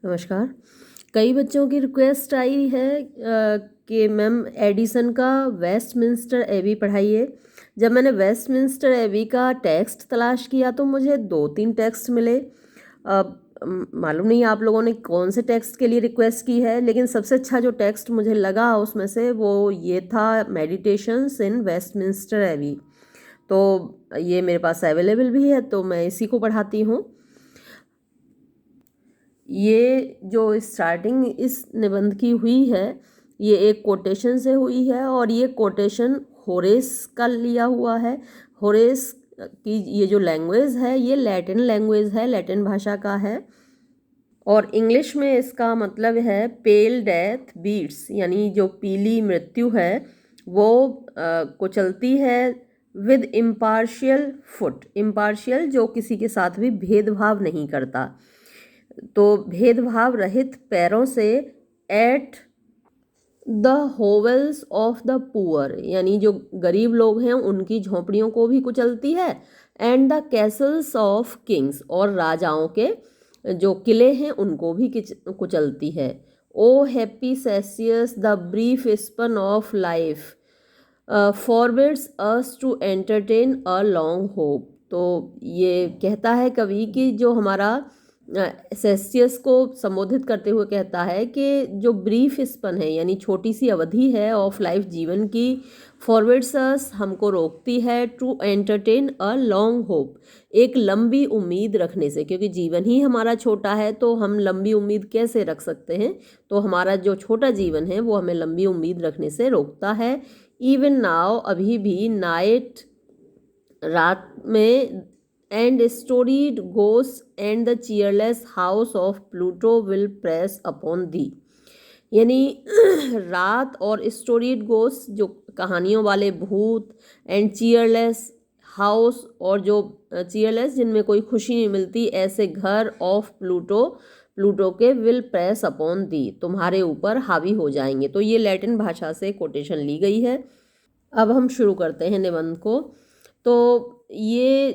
नमस्कार। कई बच्चों की रिक्वेस्ट आई है कि मैम एडिसन का वेस्टमिंस्टर एबी पढ़ाइए। जब मैंने वेस्टमिंस्टर एबी का टेक्स्ट तलाश किया तो मुझे 2-3 टेक्स्ट मिले। मालूम नहीं आप लोगों ने कौन से टेक्स्ट के लिए रिक्वेस्ट की है, लेकिन सबसे अच्छा जो टेक्स्ट मुझे लगा उसमें से वो ये था, मेडिटेशंस इन वेस्टमिंस्टर एबी। तो ये मेरे पास अवेलेबल भी है, तो मैं इसी को पढ़ाती हूँ। ये जो स्टार्टिंग इस निबंध की हुई है, ये एक कोटेशन से हुई है और ये कोटेशन होरेस का लिया हुआ है। होरेस की ये जो लैंग्वेज है ये लैटिन लैंग्वेज है, लैटिन भाषा का है। और इंग्लिश में इसका मतलब है पेल डेथ बीट्स, यानी जो पीली मृत्यु है वो कुचलती है विद इम्पार्शियल फुट। इम्पार्शियल जो किसी के साथ भी भेदभाव नहीं करता, तो भेदभाव रहित पैरों से at the hovels of the poor, यानी जो गरीब लोग हैं उनकी झोंपड़ियों को भी कुचलती है। And the Castle's of Kings, और राजाओं के जो किले हैं उनको भी कुचलती है। ओ हैप्पी सेसियस the brief span of life forbids us to entertain a long hope. तो ये कहता है कवि कि जो हमारा सेसियस को संबोधित करते हुए कहता है कि जो ब्रीफ स्पन है यानी छोटी सी अवधि है ऑफ लाइफ जीवन की, फॉरवर्ड्स अस हमको रोकती है to entertain a long hope, एक लंबी उम्मीद रखने से। क्योंकि जीवन ही हमारा छोटा है तो हम लंबी उम्मीद कैसे रख सकते हैं, तो हमारा जो छोटा जीवन है वो हमें लंबी उम्मीद रखने से रोकता है। इवन नाउ, अभी भी, नाइट रात में, एंड स्टोरीड गोस and the cheerless house of Pluto will press upon thee, यानी रात और स्टोरीड गोस जो कहानियों वाले भूत, एंड चीयरलेस हाउस, और जो चीयरलेस जिनमें कोई खुशी नहीं मिलती, ऐसे घर ऑफ प्लूटो, प्लूटो के विल प्रेस अपॉन दी, तुम्हारे ऊपर हावी हो जाएंगे। तो ये लैटिन भाषा से कोटेशन ली गई है। अब हम शुरू करते हैं निबंध को। तो ये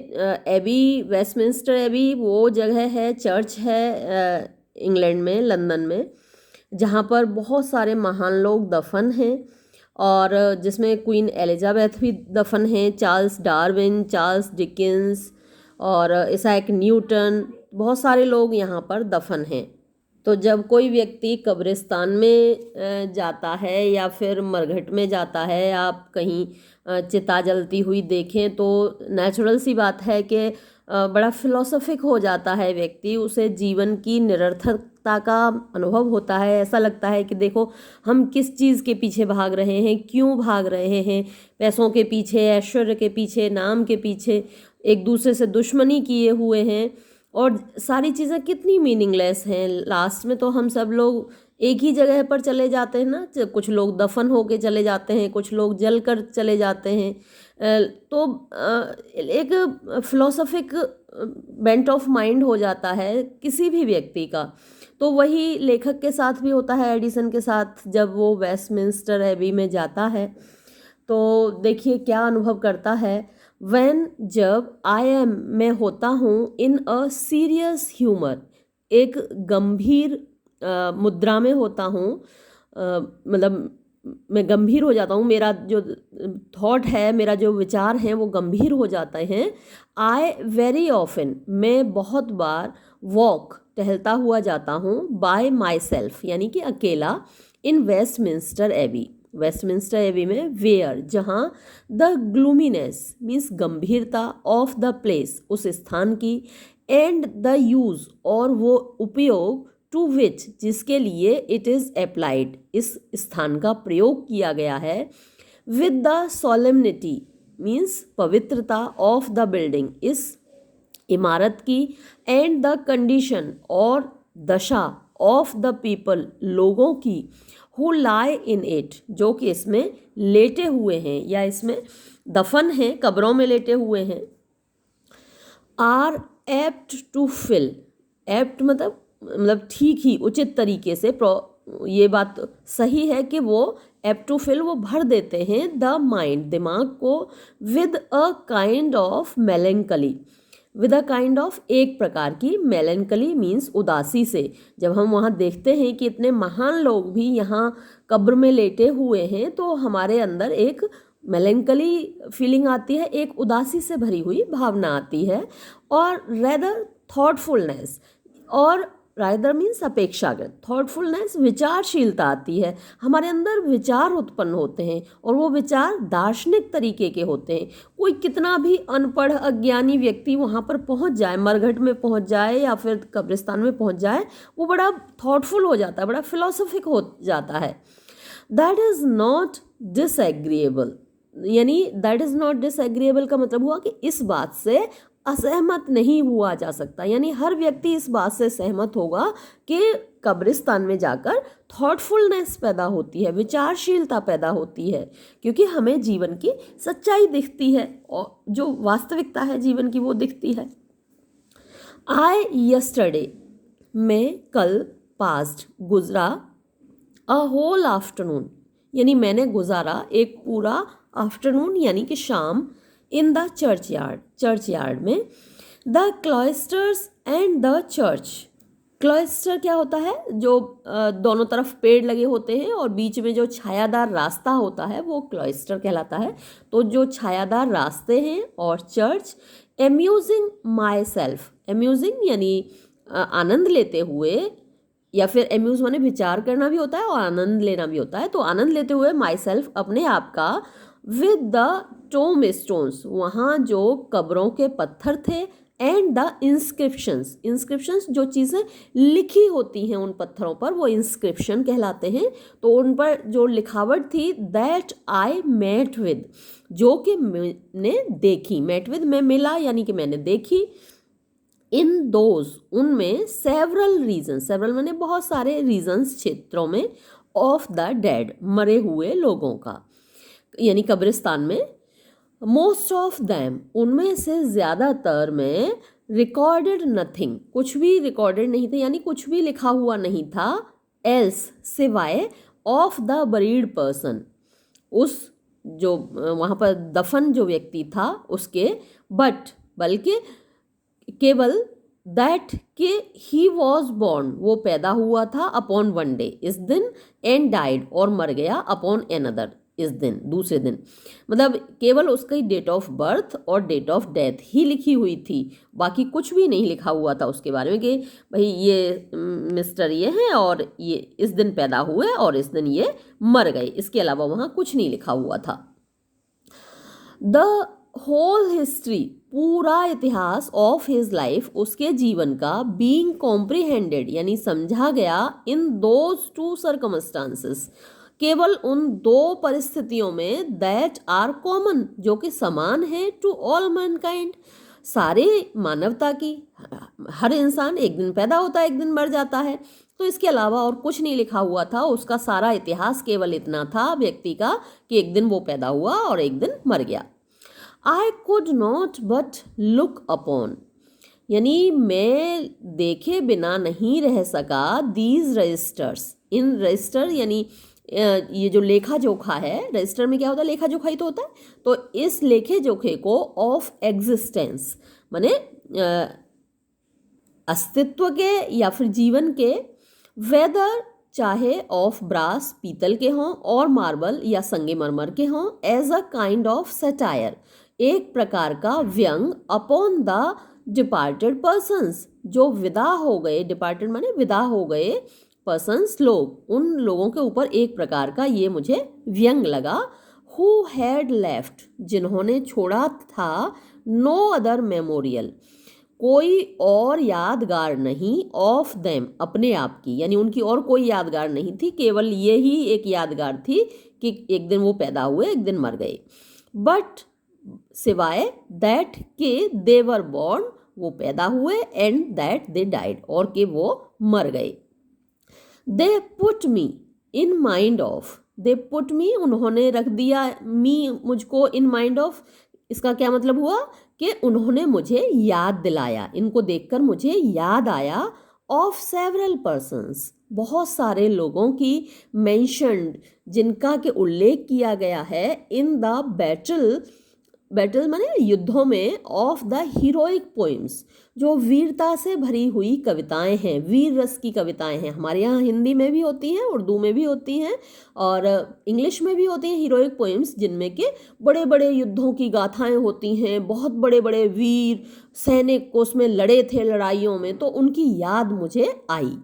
एबी, वेस्टमिंस्टर एबी वो जगह है, चर्च है इंग्लैंड में, लंदन में, जहाँ पर बहुत सारे महान लोग दफन हैं और जिसमें क्वीन एलिजाबेथ भी दफन हैं, चार्ल्स डार्विन, चार्ल्स डिकिंस और इसाक न्यूटन, बहुत सारे लोग यहाँ पर दफन हैं। तो जब कोई व्यक्ति कब्रिस्तान में जाता है या फिर मरघट में जाता है, आप कहीं चिता जलती हुई देखें, तो नेचुरल सी बात है कि बड़ा फिलोसॉफिक हो जाता है व्यक्ति, उसे जीवन की निरर्थकता का अनुभव होता है। ऐसा लगता है कि देखो हम किस चीज़ के पीछे भाग रहे हैं, क्यों भाग रहे हैं, पैसों के पीछे, ऐश्वर्य के पीछे, नाम के पीछे, एक दूसरे से दुश्मनी किए हुए हैं, और सारी चीज़ें कितनी मीनिंगलेस हैं। लास्ट में तो हम सब लोग एक ही जगह पर चले जाते हैं ना, कुछ लोग दफन होके चले जाते हैं, कुछ लोग जल कर चले जाते हैं। तो एक फिलोसॉफिक बेंट ऑफ माइंड हो जाता है किसी भी व्यक्ति का। तो वही लेखक के साथ भी होता है, एडिसन के साथ, जब वो वेस्टमिंस्टर एबी में जाता है तो देखिए क्या अनुभव करता है। व्हेन, जब, आई एम, मैं होता हूँ, इन अ सीरियस ह्यूमर, एक गंभीर मुद्रा में होता हूँ, मतलब मैं गंभीर हो जाता हूँ, मेरा जो थॉट है, मेरा जो विचार हैं वो गंभीर हो जाते हैं। आई वेरी ऑफन, मैं बहुत बार, वॉक, टहलता हुआ जाता हूँ, बाय माई सेल्फ, यानी कि अकेला, इन वेस्टमिंस्टर एबी, वेस्टमिंस्टर एबी में, वेयर, जहाँ, द ग्लूमीनेस मीन्स गंभीरता, ऑफ द प्लेस, उस स्थान की, एंड द यूज, और वो उपयोग, टू विच, जिसके लिए, इट इज़ अप्लाइड, इस स्थान का प्रयोग किया गया है, विद द सोलेमनिटी मीन्स पवित्रता, ऑफ द बिल्डिंग, इस इमारत की, एंड द कंडीशन, और दशा, ऑफ द पीपल, लोगों की, हु लाई इन इट, जो कि इसमें लेटे हुए हैं या इसमें दफन हैं, कब्रों में लेटे हुए हैं, are apt to fill, apt मतलब ठीक ही, उचित तरीके से, ये बात सही है कि वो एप्ट टू फिल, वो भर देते हैं द माइंड, दिमाग को, with a kind of melancholy, with a kind of, एक प्रकार की, मेलनकली मीन्स उदासी से। जब हम वहाँ देखते हैं कि इतने महान लोग भी यहाँ कब्र में लेटे हुए हैं तो हमारे अंदर एक मेलनकली फीलिंग आती है, एक उदासी से भरी हुई भावना आती है। और रेदर थॉटफुलनेस, और राइदर मीन्स अपेक्षाकृत, थॉटफुलनेस विचारशीलता आती है, हमारे अंदर विचार उत्पन्न होते हैं और वो विचार दार्शनिक तरीके के होते हैं। कोई कितना भी अनपढ़ अज्ञानी व्यक्ति वहाँ पर पहुँच जाए, मरघट में पहुँच जाए या फिर कब्रिस्तान में पहुँच जाए, वो बड़ा थॉटफुल हो जाता है, बड़ा फिलोसफिक हो जाता है। दैट इज़ नॉट डिसएग्रीएबल, यानी दैट इज़ नॉट डिसएग्रीएबल का मतलब हुआ कि इस बात से असहमत नहीं हुआ जा सकता, यानी हर व्यक्ति इस बात से सहमत होगा कि कब्रिस्तान में जाकर थॉटफुलनेस पैदा होती है, विचारशीलता पैदा होती है, क्योंकि हमें जीवन की सच्चाई दिखती है और जो वास्तविकता है जीवन की वो दिखती है। आई यस्टरडे, मैं कल, पास्ट गुजरा, अ होल आफ्टरनून, यानी मैंने गुजारा एक पूरा आफ्टरनून यानी कि शाम, in the churchyard, churchyard में, the cloisters and the church. Cloister क्या होता है, जो दोनों तरफ पेड़ लगे होते हैं और बीच में जो छायादार रास्ता होता है वो क्लॉइस्टर कहलाता है। तो जो छायादार रास्ते हैं और church, amusing my self, amusing यानी आनंद लेते हुए, या फिर एम्यूज माने विचार करना भी होता है और आनंद लेना भी होता है, तो आनंद लेते हुए माई सेल्फ अपने आप का, विद द टोम स्टोन्स, वहाँ जो कब्रों के पत्थर थे, एंड द इंस्क्रिप्शंस, इंस्क्रिप्शंस जो चीज़ें लिखी होती हैं उन पत्थरों पर वो इंस्क्रिप्शन कहलाते हैं। तो उन पर जो लिखावट थी, दैट आई मेट विद, जो कि मैंने देखी, मेट विद में मिला यानी कि मैंने देखी, इन दोज उनमें, सेवरल रीजन, सेवरल मैंने बहुत सारे रीजन्स क्षेत्रों में, ऑफ द डेड मरे हुए लोगों का, यानी कब्रिस्तान में, मोस्ट ऑफ दैम उनमें से ज़्यादातर में, रिकॉर्डेड नथिंग कुछ भी रिकॉर्डेड नहीं था यानी कुछ भी लिखा हुआ नहीं था, एल्स सिवाय, ऑफ द बरीड पर्सन उस जो वहाँ पर दफन जो व्यक्ति था उसके, बट बल्कि केवल, दैट के ही वॉज बॉर्न वो पैदा हुआ था, अपॉन वन डे इस दिन, एंड डाइड और मर गया, अपॉन एनदर इस दिन दूसरे दिन, मतलब केवल उसकी डेट ऑफ बर्थ और डेट ऑफ डेथ ही लिखी हुई थी, बाकी कुछ भी नहीं लिखा हुआ था उसके बारे में कि भाई ये मिस्टर ये हैं और ये इस दिन पैदा हुए और इस दिन ये मर गए, इसके अलावा वहाँ कुछ नहीं लिखा हुआ था। द होल हिस्ट्री पूरा इतिहास, ऑफ हिज लाइफ उसके जीवन का, बीइंग कॉम्प्रिहेंडेड यानी समझा गया, इन दोज टू सर्कमस्टांसेस केवल उन दो परिस्थितियों में, दैट आर कॉमन जो कि समान है, टू ऑल मैनकाइंड सारे मानवता की, हर इंसान एक दिन पैदा होता है एक दिन मर जाता है, तो इसके अलावा और कुछ नहीं लिखा हुआ था, उसका सारा इतिहास केवल इतना था व्यक्ति का कि एक दिन वो पैदा हुआ और एक दिन मर गया। I could not but look upon, यानी मैं देखे बिना नहीं रह सका, दीज रजिस्टर्स, इन रजिस्टर यानी ये जो लेखा जोखा है, रजिस्टर में क्या होता है, लेखा जोखा ही तो होता है, तो इस लेखे जोखे को, ऑफ एग्जिस्टेंस माने अस्तित्व के या फिर जीवन के, वेदर चाहे ऑफ ब्रास पीतल के हों और मार्बल या संगमरमर के हों, as a kind of satire एक प्रकार का व्यंग, अपॉन द डिपार्टेड पर्सन्स जो विदा हो गए, डिपार्टेड माने विदा हो गए, पर्सन्स लोग, उन लोगों के ऊपर एक प्रकार का ये मुझे व्यंग लगा, हु हैड लेफ्ट जिन्होंने छोड़ा था, नो अदर मेमोरियल कोई और यादगार नहीं, ऑफ देम अपने आप की, यानी उनकी और कोई यादगार नहीं थी, केवल ये ही एक यादगार थी कि एक दिन वो पैदा हुए एक दिन मर गए, बट सिवाय दैट के दे वर बॉर्न वो पैदा हुए, एंड दैट दे डाइड और कि वो मर गए। They put me in mind of, they put me उन्होंने रख दिया, मी मुझको, इन माइंड ऑफ इसका क्या मतलब हुआ कि उन्होंने मुझे याद दिलाया, इनको देखकर मुझे याद आया, ऑफ सेवरल पर्सन्स बहुत सारे लोगों की, मेंशन्ड जिनका के उल्लेख किया गया है, इन द बैटल बैटल माने युद्धों में, ऑफ द हीरोइक पोइम्स, जो वीरता से भरी हुई कविताएं हैं, वीर रस की कविताएं हैं। हमारे यहाँ हिंदी में भी होती हैं, उर्दू में भी होती हैं और इंग्लिश में भी होती हैं हीरोइक पोइम्स, जिनमें के बड़े बड़े युद्धों की गाथाएं होती हैं। बहुत बड़े बड़े वीर सैनिक उसमें लड़े थे लड़ाइयों में, तो उनकी याद मुझे आई।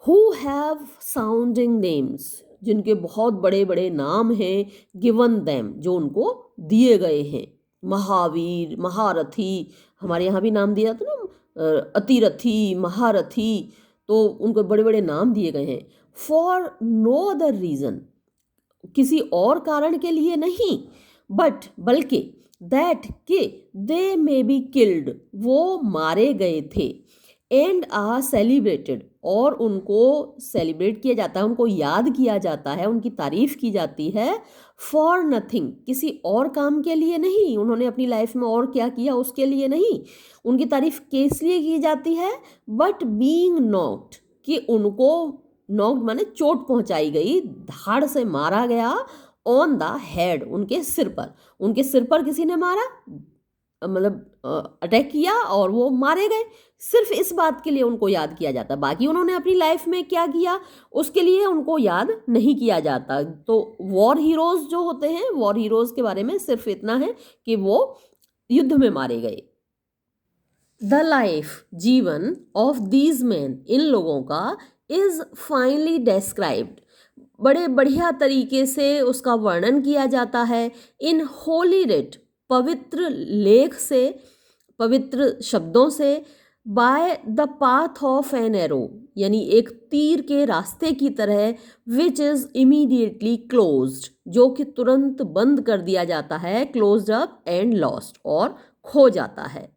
हु हैव साउंडिंग नेम्स, जिनके बहुत बड़े बड़े नाम हैं, गिवन देम, जो उनको दिए गए हैं। महावीर, महारथी, हमारे यहाँ भी नाम दिया था ना, अतिरथी, महारथी, तो उनको बड़े बड़े नाम दिए गए हैं। फॉर नो अदर रीजन, किसी और कारण के लिए नहीं, बल्कि दैट के दे मे बी किल्ड, वो मारे गए थे, एंड आर सेलिब्रेटेड, और उनको सेलिब्रेट किया जाता है, उनको याद किया जाता है, उनकी तारीफ की जाती है। फॉर नथिंग, किसी और काम के लिए नहीं, उन्होंने अपनी लाइफ में और क्या किया उसके लिए नहीं, उनकी तारीफ किस लिए की जाती है, बट बीइंग नॉक्ड, कि उनको नॉक्ड माने चोट पहुंचाई गई, धाड़ से मारा गया, ऑन द हेड, उनके सिर पर, उनके सिर पर किसी ने मारा, मतलब अटैक किया और वो मारे गए। सिर्फ इस बात के लिए उनको याद किया जाता, बाकी उन्होंने अपनी लाइफ में क्या किया उसके लिए उनको याद नहीं किया जाता। तो वॉर हीरोज जो होते हैं, वॉर हीरोज के बारे में सिर्फ इतना है कि वो युद्ध में मारे गए। द लाइफ, जीवन, ऑफ दीज मैन, इन लोगों का, इज फाइनली डेस्क्राइब्ड, बड़े बढ़िया तरीके से उसका वर्णन किया जाता है। इन होली रिट, पवित्र लेख से, पवित्र शब्दों से, by the path of an arrow, यानी एक तीर के रास्ते की तरह, विच इज इमीडिएटली क्लोज्ड, जो कि तुरंत बंद कर दिया जाता है, क्लोज्ड अप एंड लॉस्ट, और खो जाता है।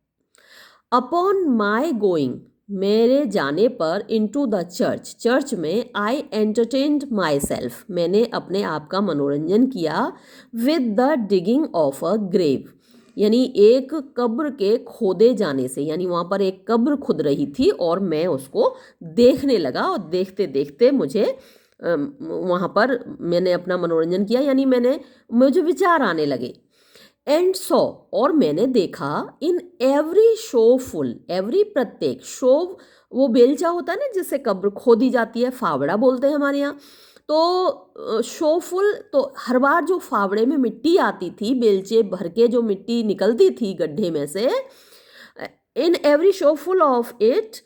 अपॉन माई गोइंग, मेरे जाने पर, इनटू द चर्च, चर्च में, आई एंटरटेन्ड माई सेल्फ, मैंने अपने आप का मनोरंजन किया, with the digging of a grave, यानी एक कब्र के खोदे जाने से, यानी वहाँ पर एक कब्र खुद रही थी और मैं उसको देखने लगा, और देखते देखते मुझे वहाँ पर मैंने अपना मनोरंजन किया, यानी मुझे विचार आने लगे। एंड सो, और मैंने देखा, in every show full, every प्रत्येक, शो वो बेलचा होता है ना जिससे कब्र खोदी जाती है, फावड़ा बोलते हैं हमारे यहाँ, तो शोफुल, तो हर बार जो फावड़े में मिट्टी आती थी, बेलचे भर के जो मिट्टी निकलती थी गड्ढे में से, in every shovelful of it,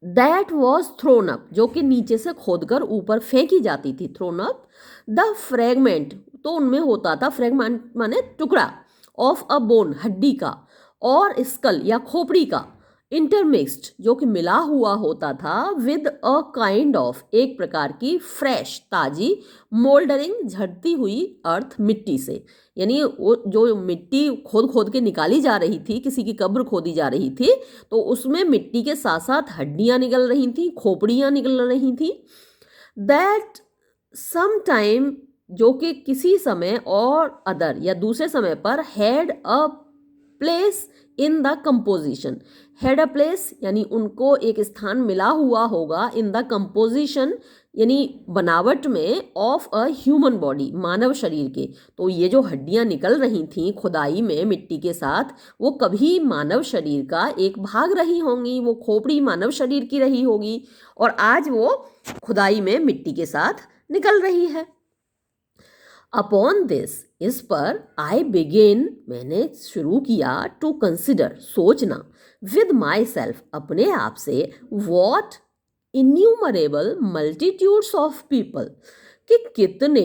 that was thrown up, जो कि नीचे से खोदकर ऊपर फेंकी जाती थी, थ्रोन अप, द फ्रैगमेंट, तो उनमें होता था, फ्रैगमेंट माने टुकड़ा, ऑफ अ बोन, हड्डी का, और स्कल या खोपड़ी का, इंटरमिक्स्ड, जो कि मिला हुआ होता था, विद अ काइंड ऑफ, एक प्रकार की फ्रेश, ताजी, मोल्डरिंग, झड़ती हुई अर्थ, मिट्टी से, यानी वो जो मिट्टी खोद खोद के निकाली जा रही थी, किसी की कब्र खोदी जा रही थी, तो उसमें मिट्टी के साथ साथ हड्डियां निकल रही थी, खोपड़ियां निकल रही थी। दैट सम टाइम, जो कि किसी समय, और अदर या दूसरे समय पर, had a place in the composition, had a place यानी उनको एक स्थान मिला हुआ होगा, इन द कंपोजिशन यानी बनावट में, ऑफ अ ह्यूमन बॉडी, मानव शरीर के। तो ये जो हड्डियां निकल रही थीं खुदाई में मिट्टी के साथ, वो कभी मानव शरीर का एक भाग रही होंगी, वो खोपड़ी मानव शरीर की रही होगी, और आज वो खुदाई में मिट्टी के साथ निकल रही है। अपॉन दिस, इस पर, आई बिगिन, मैंने शुरू किया, टू कंसिडर, सोचना, विद माई सेल्फ, अपने आप से, what innumerable multitudes of people, कि कितने,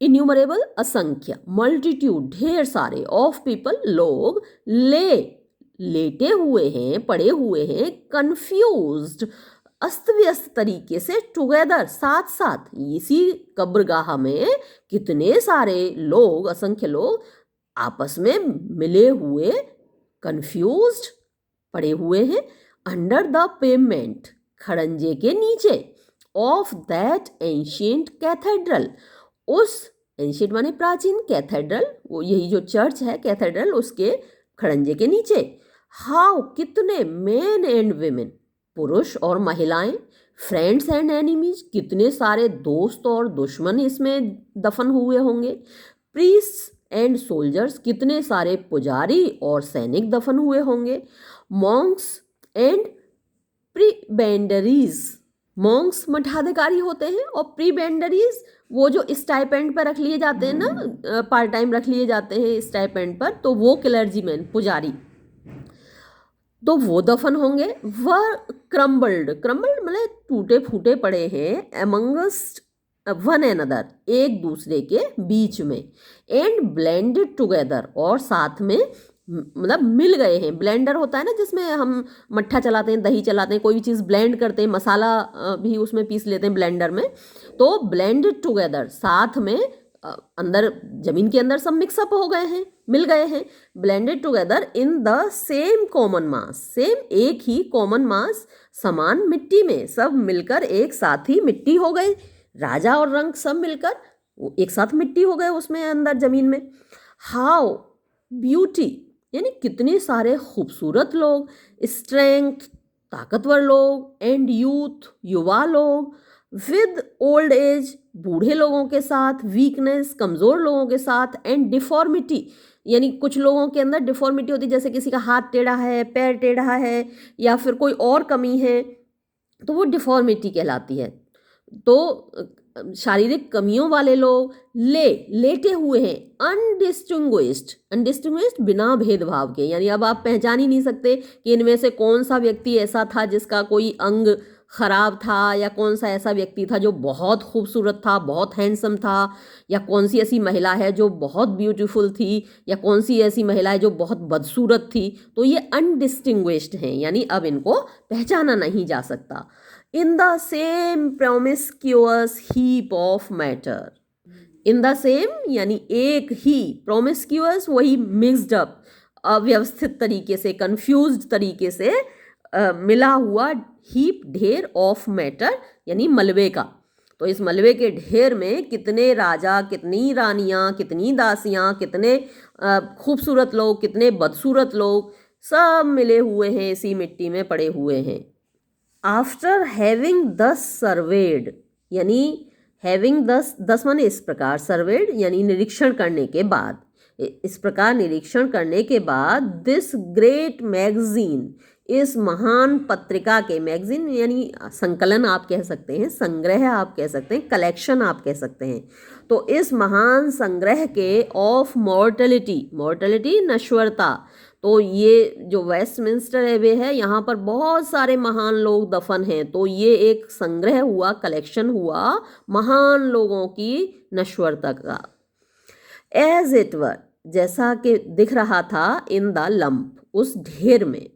इन्यूमरेबल असंख्य, मल्टीट्यूड ढेर सारे, ऑफ पीपल लोग, लेटे हुए हैं, पड़े हुए हैं, कंफ्यूज्ड, अस्त व्यस्त तरीके से, टुगेदर, साथ साथ, इसी कब्रगाह में कितने सारे लोग, असंख्य लोग आपस में मिले हुए, कंफ्यूज्ड, पड़े हुए हैं, अंडर द पेमेंट, खड़ंजे के नीचे, ऑफ दैट एंशियंट कैथेड्रल, उस एंशियंट माने प्राचीन, कैथेड्रल वो यही जो चर्च है, कैथेड्रल, उसके खड़ंजे के नीचे। हाउ, कितने, मेन एंड विमेन, पुरुष और महिलाएं, फ्रेंड्स एंड एनिमीज, कितने सारे दोस्त और दुश्मन इसमें दफन हुए होंगे, प्रीस्ट एंड सोल्जर्स, कितने सारे पुजारी और सैनिक दफन हुए होंगे। मॉन्क्स एंड प्रीबेंडरीज, मॉन्क्स मठाधिकारी होते हैं और प्रीबेंडरीज वो जो स्टाइपेंड पर रख लिए जाते हैं ना, पार्ट टाइम रख लिए जाते हैं स्टाइपेंड पर, तो वो क्लर्जीमैन पुजारी, तो वो दफन होंगे। वह क्रम्बल्ड, क्रम्बल्ड मतलब टूटे फूटे पड़े हैं, अमंगस्ट वन अनदर, एक दूसरे के बीच में, एंड ब्लेंडेड टुगेदर, और साथ में मतलब मिल गए हैं। ब्लेंडर होता है ना जिसमें हम मट्ठा चलाते हैं, दही चलाते हैं, कोई भी चीज़ ब्लेंड करते हैं, मसाला भी उसमें पीस लेते हैं ब्लेंडर में, तो ब्लेंडेड टुगेदर, साथ में अंदर जमीन के अंदर सब मिक्सअप हो गए हैं, मिल गए हैं। Blended together in the same common mass, same एक ही कॉमन मास, समान मिट्टी में सब मिलकर एक साथ ही मिट्टी हो गए। राजा और रंग सब मिलकर एक साथ मिट्टी हो गए उसमें अंदर जमीन में। हाउ ब्यूटी, यानी कितने सारे खूबसूरत लोग, स्ट्रेंथ ताकतवर लोग, एंड यूथ युवा लोग, विद ओल्ड एज बूढ़े लोगों के साथ, वीकनेस कमज़ोर लोगों के साथ, एंड डिफॉर्मिटी, यानी कुछ लोगों के अंदर डिफॉर्मिटी होती है, जैसे किसी का हाथ टेढ़ा है, पैर टेढ़ा है, या फिर कोई और कमी है, तो वो डिफॉर्मिटी कहलाती है। तो शारीरिक कमियों वाले लोग लेटे हुए हैं, अनडिस्टिंग्विश्ड, अनडिस्टिंग्विश्ड बिना भेदभाव के, यानी अब आप पहचान ही नहीं सकते कि इनमें से कौन सा व्यक्ति ऐसा था जिसका कोई अंग खराब था, या कौन सा ऐसा व्यक्ति था जो बहुत खूबसूरत था, बहुत हैंडसम था, या कौन सी ऐसी महिला है जो बहुत ब्यूटीफुल थी, या कौन सी ऐसी महिला है जो बहुत बदसूरत थी। तो ये अनडिस्टिंग्विश्ड हैं, यानी अब इनको पहचाना नहीं जा सकता। In the same promiscuous heap of matter, in the same यानी एक ही, प्रोमिस्क्यूअस वही मिक्सड अप, अव्यवस्थित तरीके से, कंफ्यूज्ड तरीके से मिला हुआ, हीप ढेर ऑफ मैटर यानी मलबे का। तो इस मलबे के ढेर में कितने राजा, कितनी रानियां, कितनी दासियां, कितने खूबसूरत लोग, कितने बदसूरत लोग, सब मिले हुए हैं, इसी मिट्टी में पड़े हुए हैं। आफ्टर हैविंग दस सर्वेड, यानी हैविंग दस माने इस प्रकार, सर्वेड यानी निरीक्षण करने के बाद, इस प्रकार निरीक्षण करने के बाद, दिस ग्रेट मैगजीन, इस महान पत्रिका के, मैगजीन यानी संकलन आप कह सकते हैं, संग्रह आप कह सकते हैं, कलेक्शन आप कह सकते हैं, तो इस महान संग्रह के ऑफ मॉर्टलिटी, मॉर्टलिटी नश्वरता, तो ये जो वेस्टमिंस्टर एबे है यहाँ पर बहुत सारे महान लोग दफन हैं, तो ये एक संग्रह हुआ, कलेक्शन हुआ महान लोगों की नश्वरता का। एज इट वर, जैसा कि दिख रहा था, इन द लंप, उस ढेर में,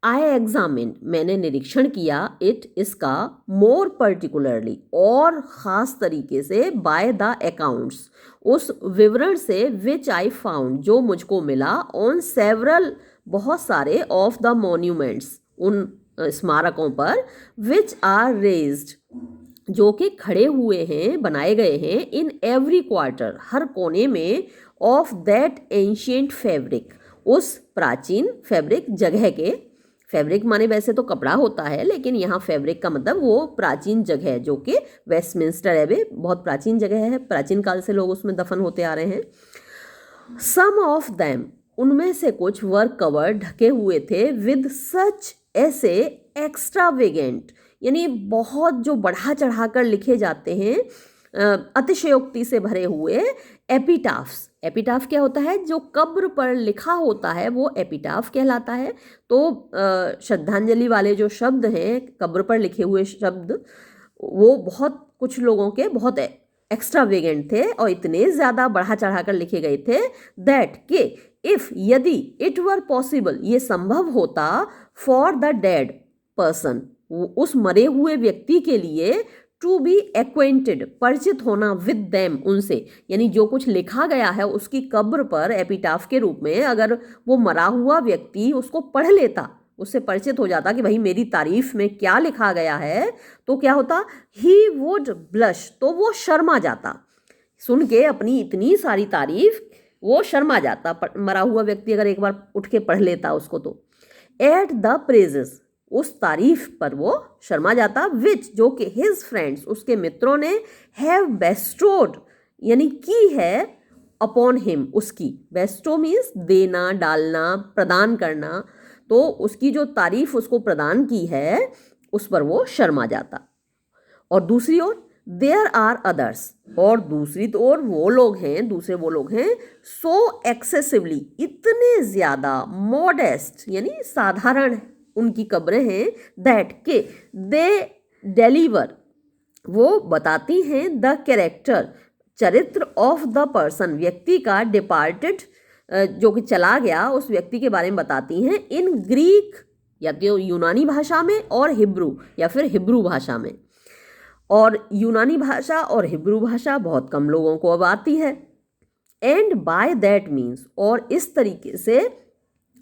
आई एग्जामिन, मैंने निरीक्षण किया, इट इसका, मोर पर्टिकुलरली और ख़ास तरीके से, बाय द अकाउंट्स, उस विवरण से, विच आई फाउंड जो मुझको मिला, ऑन सेवरल बहुत सारे, ऑफ द मॉन्यूमेंट्स उन स्मारकों पर, विच आर रेज्ड जो कि खड़े हुए हैं, बनाए गए हैं, इन एवरी क्वार्टर हर कोने में, ऑफ दैट एंशियंट फैब्रिक उस प्राचीन फैब्रिक जगह के, फैब्रिक माने वैसे तो कपड़ा होता है, लेकिन यहाँ फैब्रिक का मतलब वो प्राचीन जगह जो कि वेस्टमिंस्टर एबे बहुत प्राचीन जगह है, प्राचीन काल से लोग उसमें दफन होते आ रहे हैं। सम ऑफ दैम, उनमें से कुछ वर कवर्ड, ढके हुए थे, विद सच ऐसे एक्स्ट्रावेगेंट यानी बहुत जो बढ़ा चढ़ा कर लिखे जाते हैं, अतिशयोक्ति से भरे हुए, एपिटाफ्स, एपिटाफ क्या होता है, जो कब्र पर लिखा होता है वो एपिटाफ कहलाता है। तो श्रद्धांजलि वाले जो शब्द हैं, कब्र पर लिखे हुए शब्द, वो बहुत कुछ लोगों के बहुत एक्स्ट्रावेगेंट थे और इतने ज़्यादा बढ़ा चढ़ा कर लिखे गए थे, दैट के इफ़ यदि, इट वर पॉसिबल ये संभव होता, फॉर द डेड पर्सन उस मरे हुए व्यक्ति के लिए, टू बी एक्वेंटेड परिचित होना, विद दैम उनसे, यानी जो कुछ लिखा गया है उसकी कब्र पर एपिटाफ के रूप में, अगर वो मरा हुआ व्यक्ति उसको पढ़ लेता, उससे परिचित हो जाता कि भाई मेरी तारीफ में क्या लिखा गया है, तो क्या होता, ही वुड ब्लश, तो वो शर्मा जाता, सुन के अपनी इतनी सारी तारीफ वो शर्मा जाता, मरा हुआ व्यक्ति अगर एक बार उठ के पढ़ लेता उसको, तो एट द प्रेजेस उस तारीफ पर वो शर्मा जाता, विच जो कि हिज फ्रेंड्स उसके मित्रों ने, हैव बेस्टोड यानी की है, अपॉन हिम, उसकी, बेस्टो मीन्स देना, डालना, प्रदान करना, तो उसकी जो तारीफ उसको प्रदान की है उस पर वो शर्मा जाता। और दूसरी ओर देयर आर अदर्स, और दूसरी तो ओर वो लोग हैं, दूसरे वो लोग हैं सो एक्सेसिवली, इतने ज़्यादा, मॉडेस्ट यानी साधारण उनकी कब्रें हैं, दैट के दे डिलीवर, वो बताती हैं द कैरेक्टर, चरित्र ऑफ द पर्सन, व्यक्ति का, डिपार्टेड जो कि चला गया उस व्यक्ति के बारे में बताती हैं, इन ग्रीक या तो यूनानी भाषा में और हिब्रू या फिर हिब्रू भाषा में। और यूनानी भाषा और हिब्रू भाषा बहुत कम लोगों को अब आती है। एंड बाय दैट मीन्स, और इस तरीके से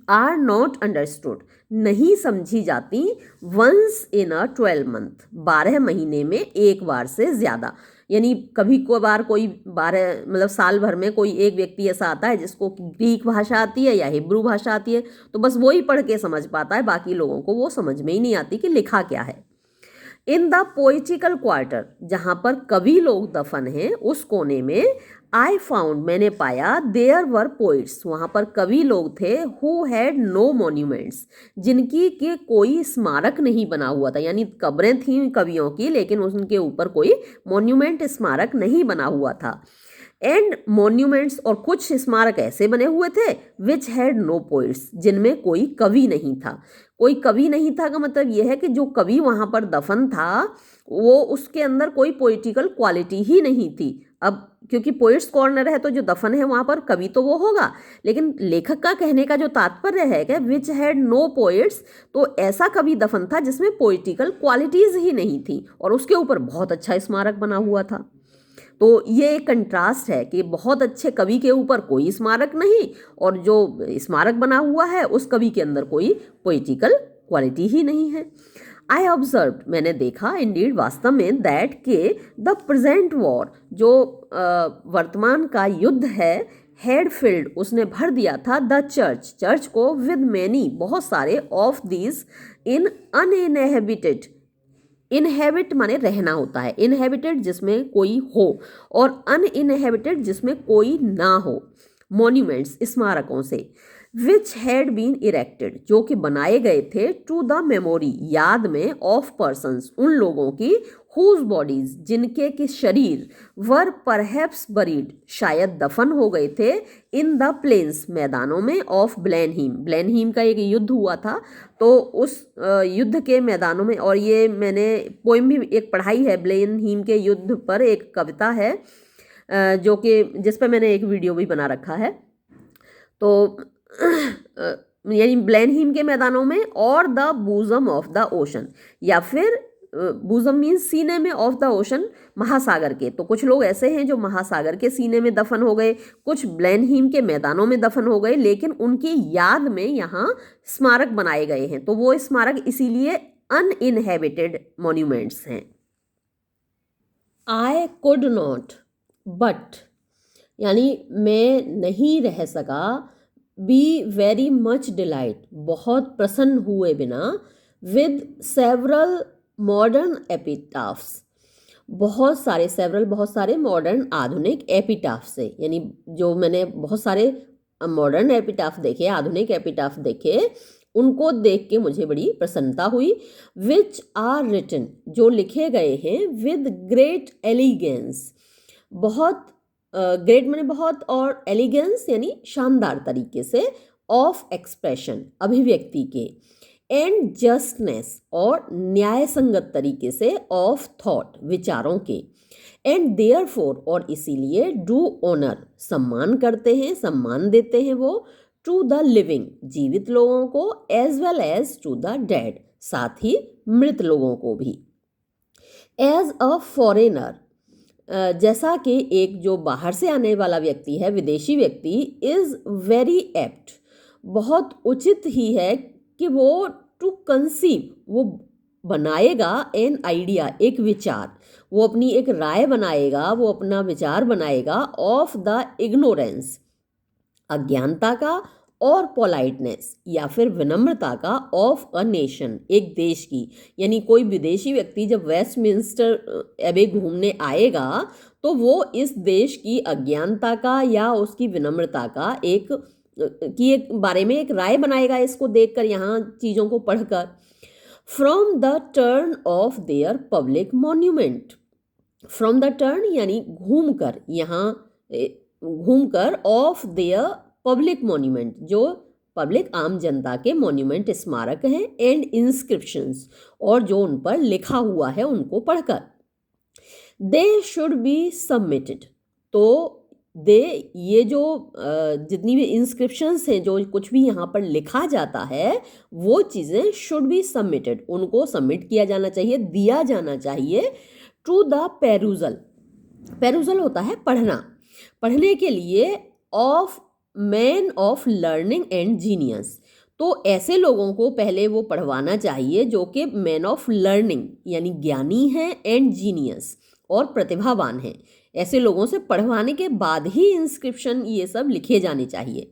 आर नॉट अंडरस्टूड, नहीं समझी जाती, वंस इन अ 12 मंथ, 12 महीने में एक बार से ज़्यादा, यानी कभी कभार कोई 12 मतलब साल भर में कोई एक व्यक्ति ऐसा आता है जिसको ग्रीक भाषा आती है या हिब्रू भाषा आती है, तो बस वो ही पढ़ के समझ पाता है, बाकी लोगों को वो समझ में ही नहीं आती कि लिखा क्या है। इन द पोइटिकल क्वार्टर, जहाँ पर कवि लोग दफन हैं उस कोने में, आई फाउंड, मैंने पाया, देयर वर पोइट्स, वहाँ पर कवि लोग थे, हु हैड नो मॉन्यूमेंट्स, जिनकी के कोई स्मारक नहीं बना हुआ था, यानी कब्रें थीं कवियों की लेकिन उनके ऊपर कोई मॉन्यूमेंट, स्मारक नहीं बना हुआ था। एंड मॉन्यूमेंट्स, और कुछ स्मारक ऐसे बने हुए थे विच हैड नो पोइट्स, जिनमें कोई कवि नहीं था। कोई कवि नहीं था का मतलब यह है कि जो कवि वहाँ पर दफन था वो उसके अंदर कोई पोइटिकल क्वालिटी ही नहीं थी। अब क्योंकि पोइट्स कॉर्नर है तो जो दफन है वहाँ पर कवि तो वो होगा, लेकिन लेखक का कहने का जो तात्पर्य है कि विच हैड नो पोइट्स, तो ऐसा कवि दफन था जिसमें पोइटिकल क्वालिटीज़ ही नहीं थी और उसके ऊपर बहुत अच्छा स्मारक बना हुआ था। तो ये एक कंट्रास्ट है कि बहुत अच्छे कवि के ऊपर कोई स्मारक नहीं और जो स्मारक बना हुआ है उस कवि के अंदर कोई पोइटिकल क्वालिटी ही नहीं है। आई ऑब्जर्व, मैंने देखा, इंडीड वास्तव में, दैट के द प्रेजेंट वॉर, जो वर्तमान का युद्ध है, हैड फिल्ड, उसने भर दिया था, द चर्च, चर्च को, विद मैनी, बहुत सारे, of these in uninhabited, inhabit माने रहना होता है, इनहेबिटेड जिसमें कोई हो और अनइनहेबिटेड जिसमें कोई ना हो, मॉन्यूमेंट्स, स्मारकों से, विच हैड बीन इरेक्टेड, जो कि बनाए गए थे, टू द मेमोरी, याद में, ऑफ पर्सन्स, उन लोगों की, हुज बॉडीज, जिनके कि शरीर, वर परहैप्स बरीड, शायद दफन हो गए थे, इन द प्लेन्स, मैदानों में, ऑफ ब्लेनहीम, ब्लेनहीम का एक युद्ध हुआ था तो उस युद्ध के मैदानों में, और ये मैंने पोइम भी एक पढ़ाई है, ब्लेनहीम के युद्ध पर एक कविता है जो कि जिस पर मैंने एक वीडियो भी बना रखा है। तो यानी ब्लेनहीम के मैदानों में, और the bosom of the ocean, या फिर बूजम मीन्स सीने में, ऑफ द ओशन, महासागर के, तो कुछ लोग ऐसे हैं जो महासागर के सीने में दफन हो गए, कुछ ब्लेनहीम के मैदानों में दफन हो गए, लेकिन उनकी याद में यहाँ स्मारक बनाए गए हैं, तो वो स्मारक इसीलिए अनइनहेबिटेड मॉन्यूमेंट्स हैं। आई कुड नॉट बट, यानी मैं नहीं रह सका, बी वेरी मच डिलाइट, बहुत प्रसन्न हुए बिना, विद सेवरल मॉडर्न एपिटाफ्स, बहुत सारे, सेवरल बहुत सारे, मॉडर्न आधुनिक एपिटाफ से, यानी जो मैंने बहुत सारे मॉडर्न एपिटाफ देखे, आधुनिक एपिटाफ देखे, उनको देख के मुझे बड़ी प्रसन्नता हुई। विच आर रिटन, जो लिखे गए हैं, विद ग्रेट एलिगेंस, बहुत, ग्रेट मैंने बहुत, और एलिगेंस यानी शानदार तरीके से, ऑफ एक्सप्रेशन, अभिव्यक्ति के, एंड जस्टनेस, और न्याय संगत तरीके से, ऑफ थॉट, विचारों के, एंड देयरफॉर, और इसीलिए, डू ऑनर, सम्मान करते हैं, सम्मान देते हैं वो, टू द लिविंग, जीवित लोगों को, as well as to the dead, साथ ही मृत लोगों को भी। एज अ फॉरेनर, जैसा कि एक जो बाहर से आने वाला व्यक्ति है, विदेशी व्यक्ति, इज़ वेरी एप्ट, बहुत उचित ही है कि वो, टू कंसीव, वो बनाएगा, एन आइडिया, एक विचार, वो अपनी एक राय बनाएगा, वो अपना विचार बनाएगा, ऑफ द इग्नोरेंस, अज्ञानता का, और पोलाइटनेस या फिर विनम्रता का ऑफ अ नेशन, एक देश की। यानी कोई विदेशी व्यक्ति जब वेस्टमिंस्टर एबे घूमने आएगा तो वो इस देश की अज्ञानता का या उसकी विनम्रता का एक बारे में एक राय बनाएगा इसको देखकर, यहाँ चीज़ों को पढ़कर। From the turn of their public monument, from the turn यानी घूमकर, यहाँ घूमकर, ऑफ देयर पब्लिक मॉन्यूमेंट, जो पब्लिक आम जनता के मॉन्यूमेंट स्मारक हैं, एंड इंस्क्रिप्शंस, और जो उन पर लिखा हुआ है उनको पढ़कर। दे शुड बी सबमिटेड, तो ये जो जितनी भी इंस्क्रिप्शंस हैं, जो कुछ भी यहाँ पर लिखा जाता है, वो चीज़ें शुड बी सबमिटेड, उनको सबमिट किया जाना चाहिए, दिया जाना चाहिए, टू द पेरूजल। पेरूजल होता है पढ़ना, पढ़ने के लिए, of man of learning and genius, तो ऐसे लोगों को पहले वो पढ़वाना चाहिए जो कि मैन ऑफ लर्निंग यानी ज्ञानी हैं, एंड जीनियस और प्रतिभावान हैं। ऐसे लोगों से पढ़वाने के बाद ही इंस्क्रिप्शन ये सब लिखे जाने चाहिए।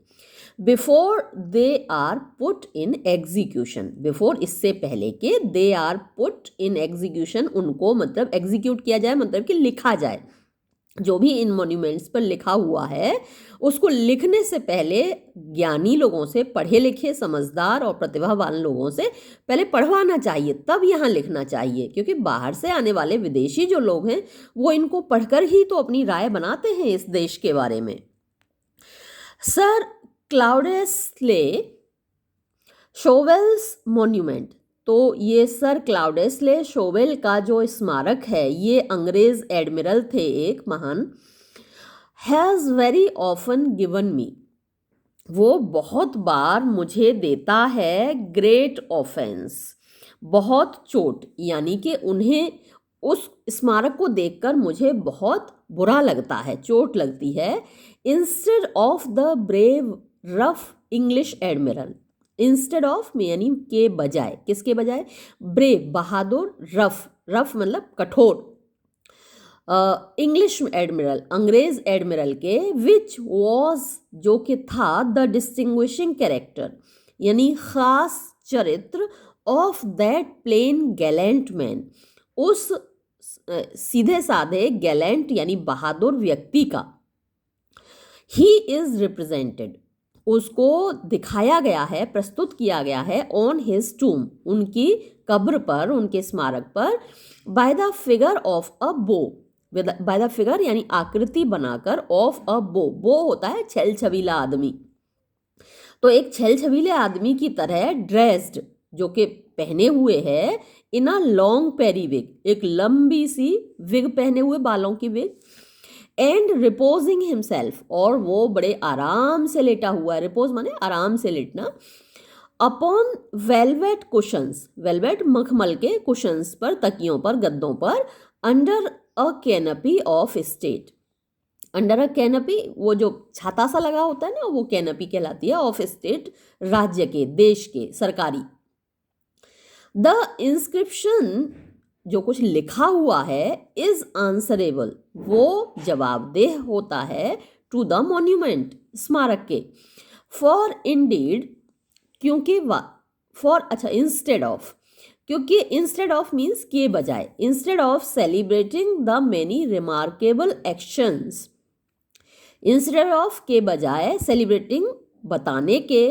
Before they are put in execution, before इससे पहले कि they are put in execution, उनको मतलब एग्जीक्यूट किया जाए, मतलब कि लिखा जाए। जो भी इन मॉन्यूमेंट्स पर लिखा हुआ है उसको लिखने से पहले ज्ञानी लोगों से, पढ़े लिखे समझदार और प्रतिभावान लोगों से पहले पढ़वाना चाहिए, तब यहाँ लिखना चाहिए। क्योंकि बाहर से आने वाले विदेशी जो लोग हैं वो इनको पढ़कर ही तो अपनी राय बनाते हैं इस देश के बारे में। सर क्लाउडियस ले शोवेल्स मॉन्यूमेंट, तो ये सर क्लाउडियस ले शोवेल का जो स्मारक है, ये अंग्रेज एडमिरल थे एक महान, has very often given me, वो बहुत बार मुझे देता है, ग्रेट ऑफेंस, बहुत चोट, यानी कि उन्हें उस स्मारक को देखकर मुझे बहुत बुरा लगता है, चोट लगती है। Instead of the brave rough English admiral, instead of में यानी के बजाय, किसके बजाय, ब्रेव बहादुर, रफ, रफ मतलब कठोर, इंग्लिश एडमिरल अंग्रेज एडमिरल के, विच वॉज जो कि था, द डिस्टिंग्विशिंग कैरेक्टर यानी खास चरित्र, of that plain gallant man, उस सीधे साधे गैलेंट यानी बहादुर व्यक्ति का। ही इज रिप्रेजेंटेड, उसको दिखाया गया है, प्रस्तुत किया गया है, ऑन हिज टूम, उनकी कब्र पर, उनके स्मारक पर, by the figure of a बो, बाय द फिगर यानी आकृति बनाकर, ऑफ अ बो, बो होता है छल छबीला आदमी, तो एक छल छबीले आदमी की तरह ड्रेस्ड, जो कि पहने हुए है, इन अ लॉन्ग पेरीविग, एक लंबी सी विग पहने हुए, बालों की विग, एंड रिपोजिंग हिमसेल्फ, और वो बड़े आराम से लेटा हुआ है, रिपोज माने आराम से लेटना, अपॉन वेलवेट कुशंस, वेलवेट मखमल के कुशंस पर, तकियों पर, गद्दों पर, under a canopy of state, under a canopy वो जो छाता सा लगा होता है ना, वो कैनपी कहलाती है, ऑफ स्टेट राज्य के, देश के, सरकारी। द इंस्क्रिप्शन जो कुछ लिखा हुआ है, इज आंसरेबल, वो जवाबदेह होता है, टू द मॉन्यूमेंट, स्मारक के, फॉर इंडीड, क्योंकि फॉर अच्छा इंस्टेड ऑफ, क्योंकि इंस्टेड ऑफ मीन्स के बजाय, instead of celebrating the many remarkable actions, instead of के बजाय, सेलिब्रेटिंग बताने के,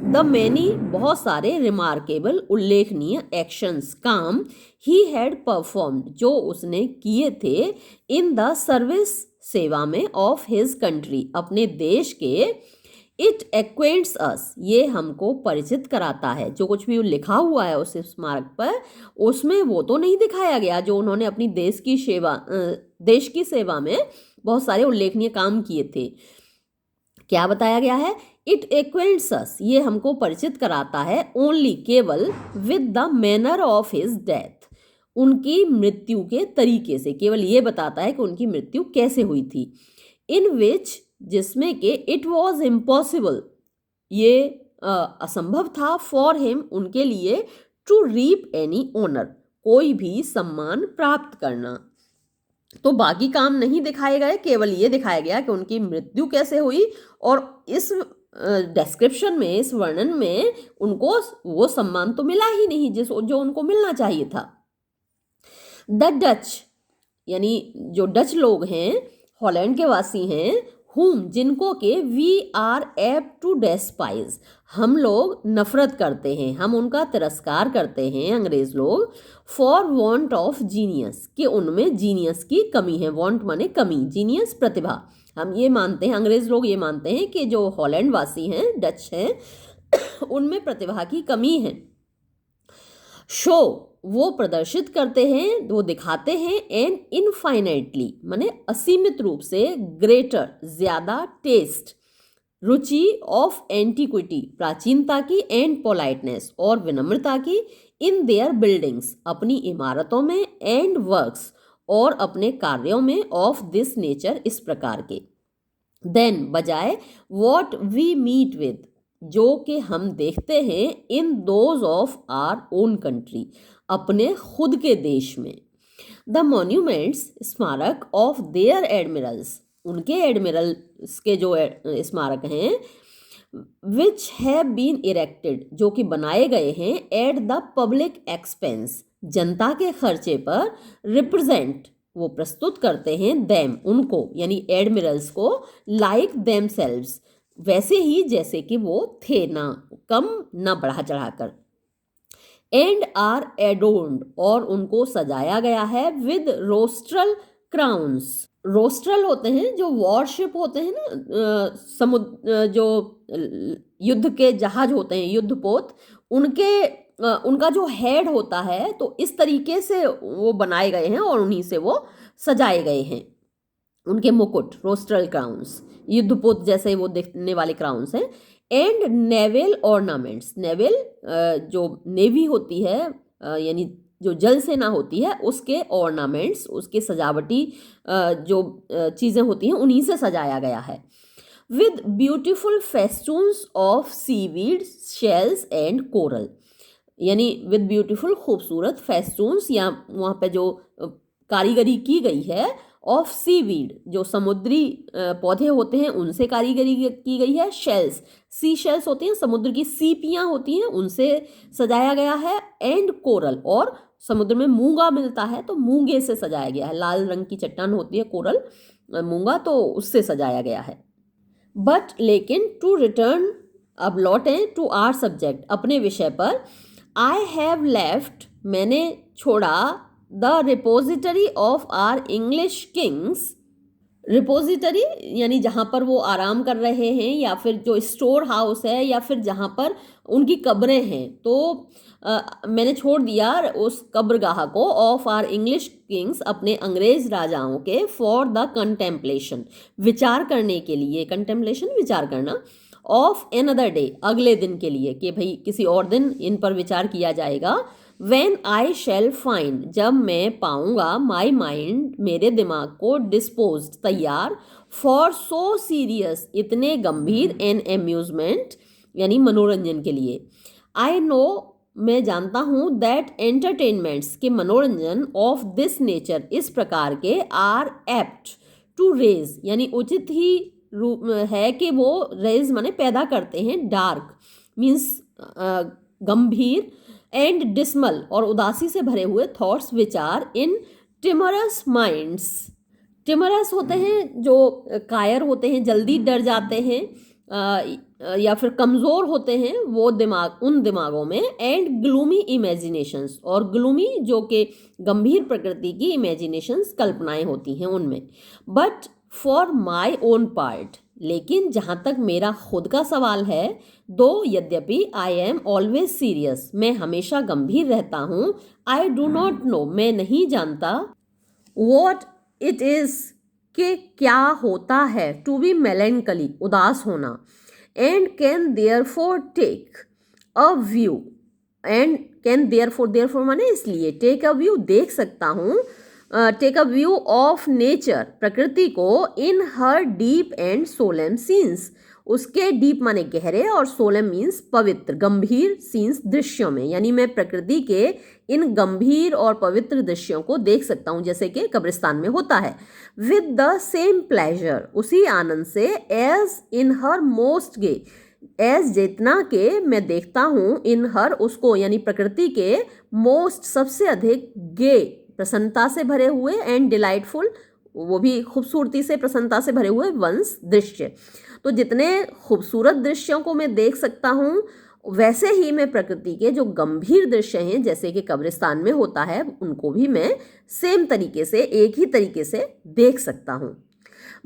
द मेनी बहुत सारे, रिमार्केबल उल्लेखनीय, एक्शंस काम, ही हैड परफॉर्म्ड जो उसने किए थे, इन द सर्विस सेवा में, ऑफ हिज कंट्री अपने देश के, इट एक्वेंट्स अस ये हमको परिचित कराता है, जो कुछ भी लिखा हुआ है उस स्मारक पर, उसमें वो तो नहीं दिखाया गया जो उन्होंने अपनी देश की सेवा में बहुत सारे उल्लेखनीय काम किए थे। क्या बताया गया है, इट एक्वेंट्स अस ये हमको परिचित कराता है, ओनली केवल, with the manner of his death उनकी मृत्यु के तरीके से, केवल ये बताता है कि उनकी मृत्यु कैसे हुई थी, इन विच जिसमें कि इट वॉज इम्पॉसिबल ये असंभव था, फॉर हिम उनके लिए, टू रीप एनी ऑनर कोई भी सम्मान प्राप्त करना। तो बाकी काम नहीं दिखाए गए, केवल ये दिखाया गया कि उनकी मृत्यु कैसे हुई, और इस डिस्क्रिप्शन में, इस वर्णन में उनको वो सम्मान तो मिला ही नहीं जो उनको मिलना चाहिए था। द डच, यानी जो डच लोग हैं, हॉलैंड के वासी हैं, जिनको के वी आर एप्ट टू डेस्पाइज, हम लोग नफरत करते हैं, हम उनका तिरस्कार करते हैं, अंग्रेज लोग, फॉर वॉन्ट ऑफ जीनियस, कि उनमें जीनियस की कमी है। वॉन्ट माने कमी, जीनियस प्रतिभा। हम ये मानते हैं, अंग्रेज लोग ये मानते हैं कि जो हॉलैंड वासी हैं, डच हैं, उनमें प्रतिभा की कमी है। शो, वो प्रदर्शित करते हैं, वो दिखाते हैं, एंड इनफाइनाइटली माने असीमित रूप से, ग्रेटर ज्यादा, टेस्ट रुचि, ऑफ एंटीक्विटी प्राचीनता की, एंड पोलाइटनेस और विनम्रता की, इन देयर बिल्डिंग्स अपनी इमारतों में, एंड वर्क्स और अपने कार्यों में, ऑफ दिस नेचर इस प्रकार के, देन बजाय, वॉट वी मीट विद जो कि हम देखते हैं, in those of our own country अपने खुद के देश में, द मॉन्यूमेंट्स स्मारक ऑफ देयर एडमिरल्स उनके एडमिरल्स के जो स्मारक हैं, विच हैव बीन इरेक्टेड जो कि बनाए गए हैं, एट द पब्लिक एक्सपेंस जनता के खर्चे पर, रिप्रेजेंट वो प्रस्तुत करते हैं, देम उनको यानी एडमिरल्स को, लाइक देम सेल्व्स वैसे ही जैसे कि वो थे, ना कम ना बढ़ा चढ़ाकर, एंड आर एडोर्न्ड और उनको सजाया गया है, विद रोस्ट्रल क्राउन्स। रोस्ट्रल होते हैं जो वॉरशिप होते हैं ना, समुद्र जो युद्ध के जहाज होते हैं, युद्धपोत, उनका जो हेड होता है, तो इस तरीके से वो बनाए गए हैं और उन्हीं से वो सजाए गए हैं। उनके मुकुट, रोस्ट्रल क्राउन्स, युद्धपोत जैसे वो दिखने वाले क्राउन्स हैं। एंड नेवल ऑर्नामेंट्स, नेवल जो नेवी होती है, यानी जो जल सेना होती है, उसके ऑर्नामेंट्स, उसके सजावटी जो चीज़ें होती हैं, उन्हीं से सजाया गया है, with beautiful festoons of seaweed, shells and coral, यानी विद ब्यूटिफुल खूबसूरत फेस्टून्स, या वहाँ पे जो कारीगरी की गई है, ऑफ सीवीड जो समुद्री पौधे होते हैं उनसे कारीगरी की गई है, शेल्स सी शेल्स होती हैं, समुद्र की सीपियाँ होती हैं, उनसे सजाया गया है, एंड कोरल और समुद्र में मूंगा मिलता है तो मूंगे से सजाया गया है, लाल रंग की चट्टान होती है कोरल, मूंगा, तो उससे सजाया गया है। बट लेकिन टू रिटर्न, अब लौटें, टू आर सब्जेक्ट अपने विषय पर, आई हैव लेफ्ट मैंने छोड़ा, the repository of our English kings, repository यानी जहाँ पर वो आराम कर रहे हैं, या फिर जो स्टोर हाउस है, या फिर जहाँ पर उनकी कब्रें हैं, तो मैंने छोड़ दिया उस कब्रगाह को, ऑफ आर इंग्लिश किंग्स अपने अंग्रेज राजाओं के, फॉर द कंटेम्पलेशन विचार करने के लिए, कंटेम्पलेशन विचार करना, ऑफ एनदर डे अगले दिन के लिए, कि भाई किसी और दिन इन पर विचार किया जाएगा, When I shall find जब मैं पाऊंगा, my mind मेरे दिमाग को, disposed तैयार, for so serious इतने गंभीर, and amusement यानी मनोरंजन के लिए, I know मैं जानता हूँ, that entertainments के मनोरंजन, of this nature इस प्रकार के, are apt to raise यानी उचित ही रूप है कि वो raise माने पैदा करते हैं, dark means गंभीर, एंड डिसमल और उदासी से भरे हुए, थॉट्स विचार, इन टिमरस माइंड्स, टिमरस होते हैं जो कायर होते हैं, जल्दी डर जाते हैं, या फिर कमज़ोर होते हैं वो दिमाग, उन दिमागों में, एंड ग्लूमी इमेजिनेशंस और ग्लूमी जो कि गंभीर प्रकृति की इमेजिनेशंस, कल्पनाएं होती हैं उनमें, but for my own part लेकिन जहाँ तक मेरा खुद का सवाल है, दो यद्यपि, आई एम ऑलवेज सीरियस मैं हमेशा गंभीर रहता हूँ, आई डू नॉट नो मैं नहीं जानता, वॉट इट इज़ कि क्या होता है, टू बी मेलेंकली उदास होना, and can therefore take a view, and can therefore माने इसलिए, टेक अ व्यू देख सकता हूँ, take a view of nature प्रकृति को, in her deep and solemn scenes उसके डीप माने गहरे और सोलेम मीन्स पवित्र गंभीर सीन्स दृश्यों में, यानी मैं प्रकृति के इन गंभीर और पवित्र दृश्यों को देख सकता हूँ जैसे कि कब्रिस्तान में होता है, विद द सेम प्लेजर उसी आनंद से, as in her most gay as जितना के मैं देखता हूँ इन हर उसको यानी प्रकृति के मोस्ट सबसे अधिक गे प्रसन्नता से भरे हुए एंड डिलाइटफुल वो भी खूबसूरती से प्रसन्नता से भरे हुए वंश दृश्य। तो जितने खूबसूरत दृश्यों को मैं देख सकता हूँ वैसे ही मैं प्रकृति के जो गंभीर दृश्य हैं जैसे कि कब्रिस्तान में होता है उनको भी मैं सेम तरीके से एक ही तरीके से देख सकता हूँ।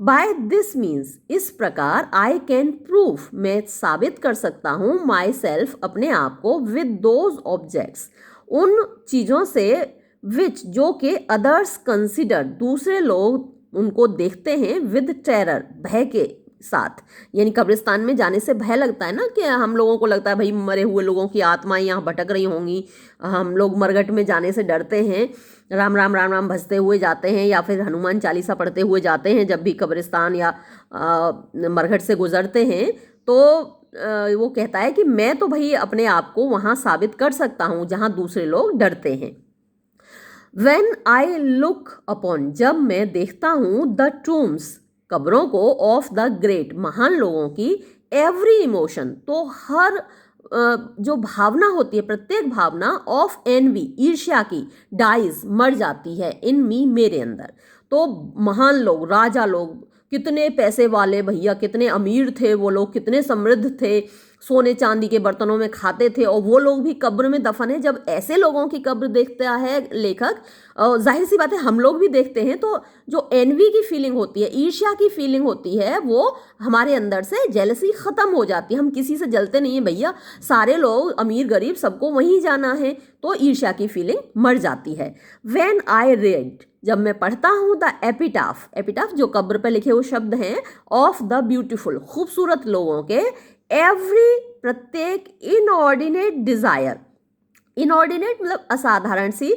बाय दिस मीन्स इस प्रकार आई कैन प्रूव मैं साबित कर सकता हूँ माई सेल्फ अपने आप को विद दोज ऑब्जेक्ट्स उन चीज़ों से विच जो कि अदर्स कंसिडर दूसरे लोग उनको देखते हैं विद टेरर भय के साथ। यानी कब्रिस्तान में जाने से भय लगता है ना कि हम लोगों को लगता है भाई मरे हुए लोगों की आत्माएं यहाँ भटक रही होंगी, हम लोग मरघट में जाने से डरते हैं, राम राम राम राम भजते हुए जाते हैं या फिर हनुमान चालीसा पढ़ते हुए जाते हैं जब भी कब्रिस्तान या मरघट से गुजरते हैं। तो वो कहता है कि मैं तो भाई अपने आप को वहाँ साबित कर सकता हूँ जहाँ दूसरे लोग डरते हैं। When I look upon जब मैं देखता हूँ द टूम्स कब्रों को ऑफ द ग्रेट महान लोगों की एवरी इमोशन तो हर जो भावना होती है प्रत्येक भावना ऑफ एनवी ईर्ष्या की डाइज मर जाती है इन मी मेरे अंदर। तो महान लोग राजा लोग कितने पैसे वाले भैया कितने अमीर थे वो लोग कितने समृद्ध थे सोने चांदी के बर्तनों में खाते थे और वो लोग भी कब्र में दफन है। जब ऐसे लोगों की कब्र देखता है लेखक जाहिर सी बात है हम लोग भी देखते हैं तो जो एनवी की फीलिंग होती है ईर्ष्या की फीलिंग होती है वो हमारे अंदर से जेलसी ख़त्म हो जाती है। हम किसी से जलते नहीं है भैया सारे लोग अमीर गरीब सबको वहीं जाना है तो ईर्ष्या की फीलिंग मर जाती है। व्हेन आई रेड जब मैं पढ़ता हूँ द एपिटाफ एपिटाफ जो कब्र पर लिखे हुए शब्द हैं ऑफ द ब्यूटीफुल खूबसूरत लोगों के एवरी प्रत्येक इनऑर्डिनेट डिज़ायर इनऑर्डिनेट मतलब असाधारण सी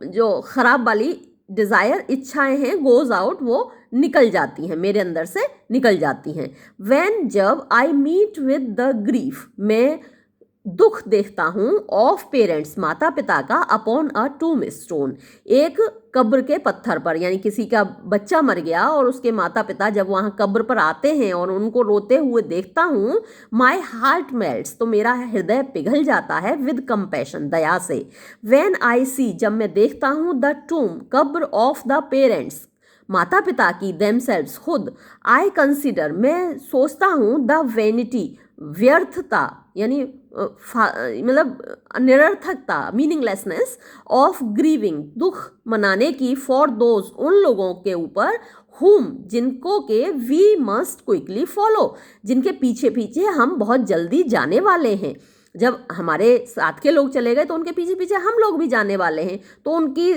जो खराब वाली डिज़ायर इच्छाएं हैं गोज आउट वो निकल जाती हैं मेरे अंदर से निकल जाती हैं। व्हेन जब I meet with the grief मैं दुख देखता हूँ ऑफ पेरेंट्स माता पिता का अपॉन अ टूम स्टोन एक कब्र के पत्थर पर यानी किसी का बच्चा मर गया और उसके माता पिता जब वहाँ कब्र पर आते हैं और उनको रोते हुए देखता हूँ माई हार्ट मेल्ट्स तो मेरा हृदय पिघल जाता है विद कंपैशन दया से। व्हेन आई सी जब मैं देखता हूँ द टूम कब्र ऑफ द पेरेंट्स माता पिता की देमसेल्व्स खुद आई कंसिडर मैं सोचता हूँ द वेनिटी व्यर्थता यानी मतलब निरर्थकता मीनिंगलेसनेस ऑफ ग्रीविंग दुख मनाने की फॉर दोज उन लोगों के ऊपर हुम जिनको के वी मस्ट क्विकली फॉलो जिनके पीछे पीछे हम बहुत जल्दी जाने वाले हैं। जब हमारे साथ के लोग चले गए तो उनके पीछे पीछे हम लोग भी जाने वाले हैं तो उनकी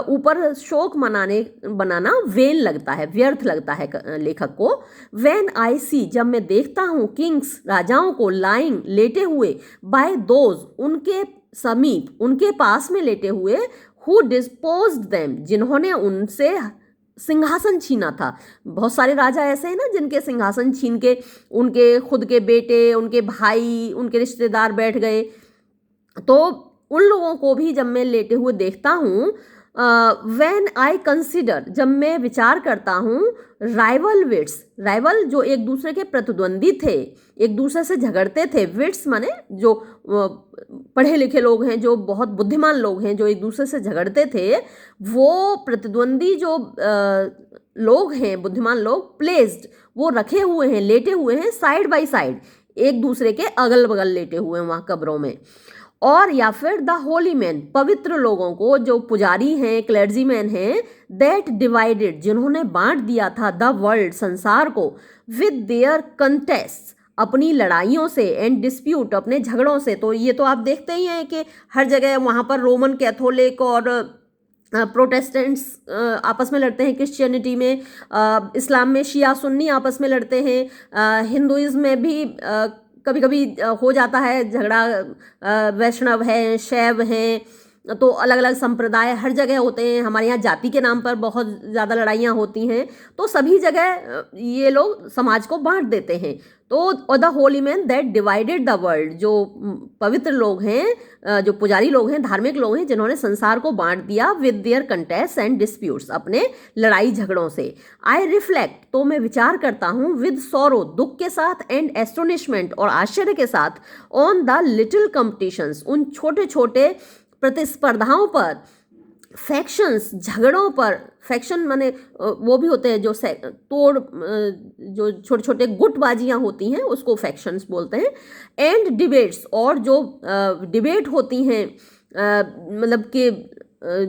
ऊपर शोक बनाना वेन लगता है व्यर्थ लगता है लेखक को। व्हेन आई सी जब मैं देखता हूँ किंग्स राजाओं को लाइंग लेटे हुए बाय दोज उनके समीप उनके पास में लेटे हुए हु डिस्पोज्ड देम जिन्होंने उनसे सिंहासन छीना था। बहुत सारे राजा ऐसे हैं ना जिनके सिंहासन छीन के उनके खुद के बेटे उनके भाई उनके रिश्तेदार बैठ गए। तो उन लोगों को भी जब मैं लेटे हुए देखता हूँ व्हेन आई कंसिडर जब मैं विचार करता हूँ राइवल विट्स राइवल जो एक दूसरे के प्रतिद्वंदी थे एक दूसरे से झगड़ते थे विट्स माने जो पढ़े लिखे लोग हैं जो बहुत बुद्धिमान लोग हैं जो एक दूसरे से झगड़ते थे वो प्रतिद्वंदी जो लोग हैं बुद्धिमान लोग प्लेस्ड वो रखे हुए हैं लेटे हुए हैं साइड बाय साइड एक दूसरे के अगल बगल लेटे हुए हैं वहाँ कब्रों में। और या फिर द होली मैन पवित्र लोगों को जो पुजारी हैं क्लर्जी मैन हैं दैट डिवाइडेड जिन्होंने बांट दिया था द वर्ल्ड संसार को विद देयर कंटेस्ट अपनी लड़ाइयों से एंड डिस्प्यूट अपने झगड़ों से। तो ये तो आप देखते ही हैं कि हर जगह वहाँ पर रोमन कैथोलिक और प्रोटेस्टेंट्स आपस में लड़ते हैं क्रिश्चियनिटी में इस्लाम में शिया सुन्नी आपस में लड़ते हैं हिंदुइज्म में भी कभी कभी हो जाता है झगड़ा वैष्णव हैं शैव हैं तो अलग अलग संप्रदाय हर जगह होते हैं। हमारे यहाँ जाति के नाम पर बहुत ज़्यादा लड़ाइयाँ होती हैं, तो सभी जगह ये लोग समाज को बांट देते हैं। तो और the Holi man that divided the world, जो पवित्र लोग हैं, जो पुजारी लोग हैं, धार्मिक लोग हैं, जिन्होंने संसार को बांट दिया with their contest and disputes, अपने लड़ाई झगड़ों से। आई रिफ्लेक्ट, तो मैं विचार करता हूँ, विद सॉरो, दुख के साथ, एंड एस्टोनिशमेंट, और आश्चर्य के साथ, ऑन द लिटिल कॉम्पिटिशंस, उन छोटे छोटे प्रतिस्पर्धाओं पर, फैक्शंस, झगड़ों पर। फैक्शन माने वो भी होते हैं जो जो छोटे छोटे गुटबाजियाँ होती हैं, उसको फैक्शंस बोलते हैं। एंड डिबेट्स, और जो डिबेट होती हैं, मतलब कि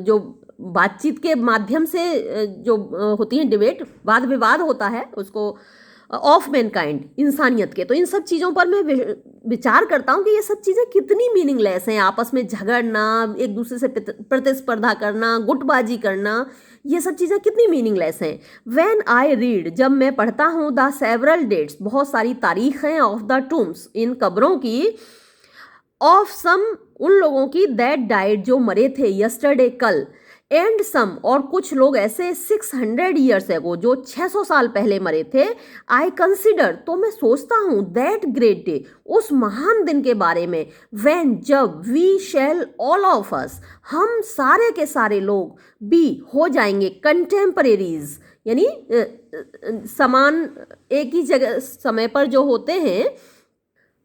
जो बातचीत के माध्यम से जो होती हैं डिबेट, वाद विवाद होता है, उसको ऑफ मैनकाइंड, इंसानियत के। तो इन सब चीज़ों पर मैं विचार करता हूँ कि ये सब चीज़ें कितनी मीनिंगलेस हैं। आपस में झगड़ना, एक दूसरे से प्रतिस्पर्धा करना, गुटबाजी करना, ये सब चीज़ें कितनी मीनिंगलेस हैं। व्हेन आई रीड, जब मैं पढ़ता हूँ, द सेवरल डेट्स, बहुत सारी तारीख हैं, ऑफ द टूम्स, इन कब्रों की, ऑफ सम, उन लोगों की, दैट डाइड, जो मरे थे, यस्टरडे, कल, एंड सम, और कुछ लोग ऐसे 600 ईयर्स एगो, जो 600 साल पहले मरे थे। आई कंसिडर, तो मैं सोचता हूँ, दैट ग्रेट डे, उस महान दिन के बारे में, व्हेन, जब, we shall all of us, हम सारे के सारे लोग, बी, हो जाएंगे, कंटेम्परेरीज, यानी समान, एक ही जगह समय पर जो होते हैं,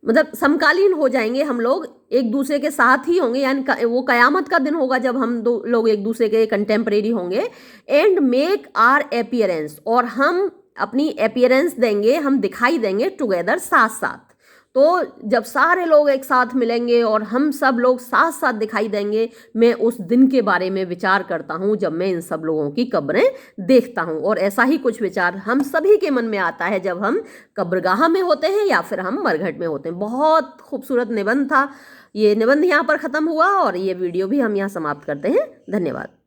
मतलब समकालीन हो जाएंगे हम लोग, एक दूसरे के साथ ही होंगे, यानी वो कयामत का दिन होगा जब हम दो लोग एक दूसरे के कंटेम्परेरी होंगे। एंड मेक आर अपीयरेंस, और हम अपनी अपीयरेंस देंगे, हम दिखाई देंगे, टुगेदर, साथ साथ। तो जब सारे लोग एक साथ मिलेंगे और हम सब लोग साथ साथ दिखाई देंगे, मैं उस दिन के बारे में विचार करता हूँ जब मैं इन सब लोगों की कब्रें देखता हूँ। और ऐसा ही कुछ विचार हम सभी के मन में आता है जब हम कब्रगाह में होते हैं या फिर हम मरघट में होते हैं। बहुत खूबसूरत निबंध था। ये निबंध यहाँ पर ख़त्म हुआ और ये वीडियो भी हम यहाँ समाप्त करते हैं। धन्यवाद।